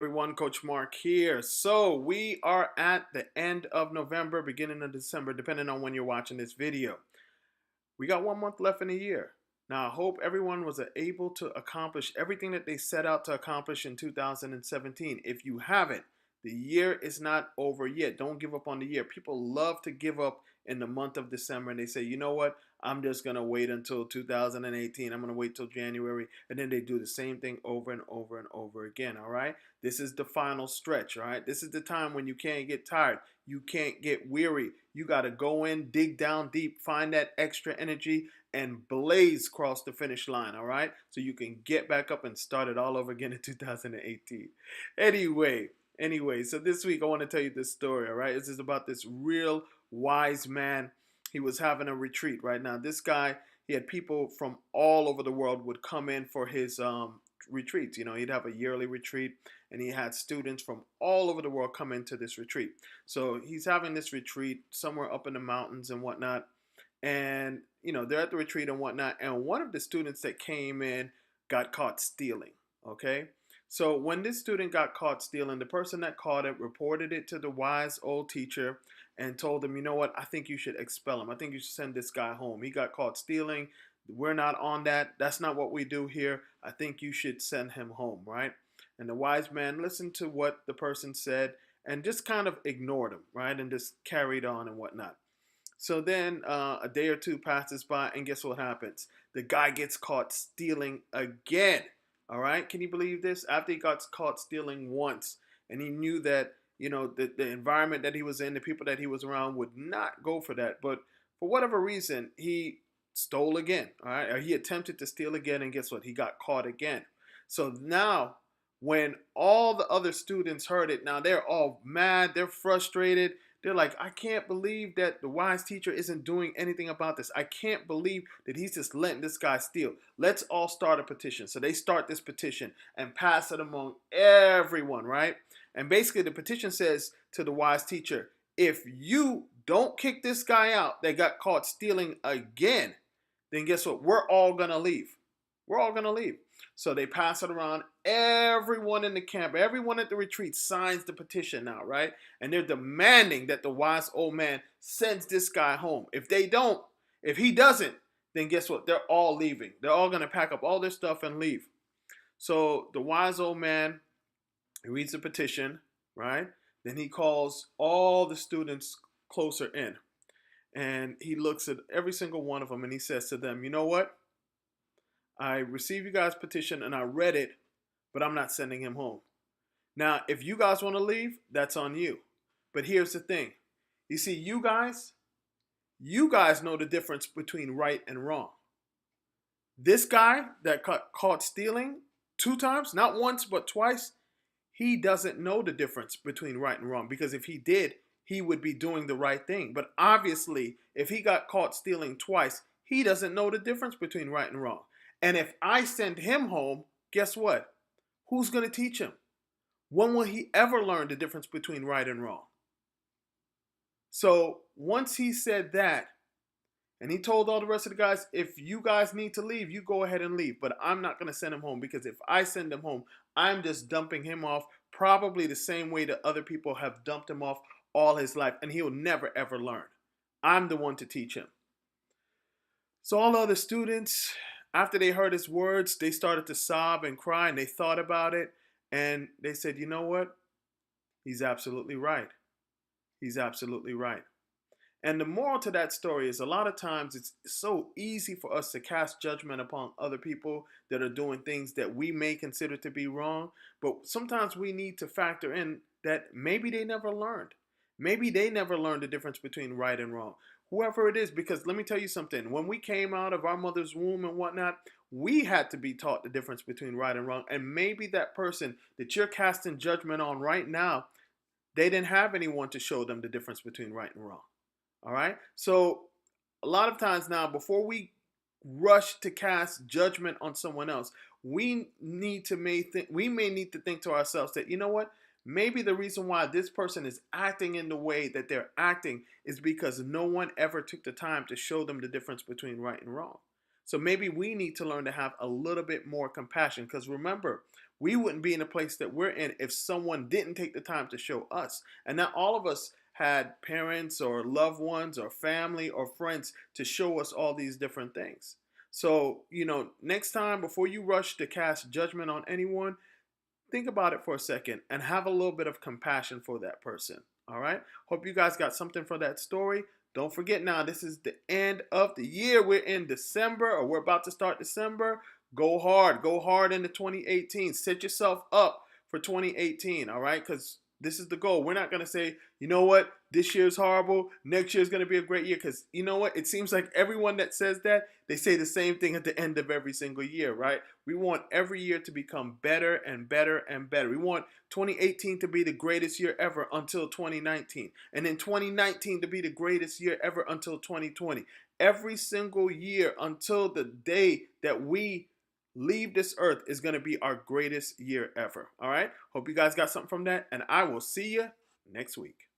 Everyone, Coach Mark here. So we are at the end of November, beginning of December, depending on when you're watching this video. We got 1 month left in the year. Now, I hope everyone was able to accomplish everything that they set out to accomplish in 2017. If you haven't, the year is not over yet. Don't give up on the year. People love to give up in the month of December and they say, you know what? I'm just going to wait until 2018. I'm going to wait till January. And then they do the same thing over and over and over again. All right. This is the final stretch. All right. This is the time when you can't get tired. You can't get weary. You got to go in, dig down deep, find that extra energy and blaze across the finish line. All right. So you can get back up and start it all over again in 2018. Anyway, so this week I want to tell you this story, all right? This is about this real wise man. He was having a retreat right now. This guy, he had people from all over the world would come in for his retreats. You know, he'd have a yearly retreat and he had students from all over the world come into this retreat. So he's having this retreat somewhere up in the mountains and whatnot. And, you know, they're at the retreat and whatnot. And one of the students that came in got caught stealing, okay? So when this student got caught stealing, the person that caught it reported it to the wise old teacher and told him, you know what, I think you should expel him. I think you should send this guy home. He got caught stealing. We're not on that. That's not what we do here. I think you should send him home, right? And the wise man listened to what the person said and just kind of ignored him, right? And just carried on and whatnot. So then a day or two passes by and guess what happens? The guy gets caught stealing again. All right. Can you believe this? After he got caught stealing once and he knew that, you know, the environment that he was in, the people that he was around would not go for that. But for whatever reason, he stole again. All right. Or he attempted to steal again. And guess what? He got caught again. So now when all the other students heard it, now they're all mad. They're frustrated. They're like, I can't believe that the wise teacher isn't doing anything about this. I can't believe that he's just letting this guy steal. Let's all start a petition. So they start this petition and pass it among everyone, right? And basically the petition says to the wise teacher, if you don't kick this guy out that got caught stealing again, then guess what? We're all going to leave. We're all going to leave. So they pass it around. Everyone in the camp, everyone at the retreat signs the petition now, right? And they're demanding that the wise old man sends this guy home. If they don't, if he doesn't, then guess what? They're all leaving. They're all going to pack up all their stuff and leave. So the wise old man, he reads the petition, right? Then he calls all the students closer in. And he looks at every single one of them and he says to them, you know what? I received you guys' petition and I read it, but I'm not sending him home. Now, if you guys want to leave, that's on you. But here's the thing. You see, you guys know the difference between right and wrong. This guy that got caught stealing 2 times, not once, but twice, he doesn't know the difference between right and wrong because if he did, he would be doing the right thing. But obviously, if he got caught stealing twice, he doesn't know the difference between right and wrong. And if I send him home, guess what? Who's going to teach him? When will he ever learn the difference between right and wrong? So once he said that, and he told all the rest of the guys, if you guys need to leave, you go ahead and leave. But I'm not going to send him home because if I send him home, I'm just dumping him off probably the same way that other people have dumped him off all his life. And he'll never, ever learn. I'm the one to teach him. So all the other students, after they heard his words, they started to sob and cry and they thought about it. And they said, you know what? He's absolutely right. He's absolutely right. And the moral to that story is a lot of times it's so easy for us to cast judgment upon other people that are doing things that we may consider to be wrong. But sometimes we need to factor in that maybe they never learned. Maybe they never learned the difference between right and wrong. Whoever it is, because let me tell you something. When we came out of our mother's womb and whatnot, we had to be taught the difference between right and wrong. And maybe that person that you're casting judgment on right now, they didn't have anyone to show them the difference between right and wrong. All right. So a lot of times now, before we rush to cast judgment on someone else, we may need to think to ourselves that, you know what? Maybe the reason why this person is acting in the way that they're acting is because no one ever took the time to show them the difference between right and wrong. So maybe we need to learn to have a little bit more compassion because remember, We wouldn't be in the place that we're in if someone didn't take the time to show us. And not all of us had parents or loved ones or family or friends to show us all these different things. So, next time before you rush to cast judgment on anyone, think about it for a second and have a little bit of compassion for that person. All right. Hope you guys got something for that story. Don't forget now, this is the end of the year. We're in December, or we're about to start December. Go hard. Go hard into 2018. Set yourself up for 2018. All right. Because this is the goal. We're not going to say, you know what, this year's horrible. Next year's going to be a great year. Because you know what? It seems like everyone that says that, they say the same thing at the end of every single year, right? We want every year to become better and better and better. We want 2018 to be the greatest year ever until 2019. And then 2019 to be the greatest year ever until 2020. Every single year until the day that we leave this earth is going to be our greatest year ever. All right? Hope you guys got something from that. And I will see you next week.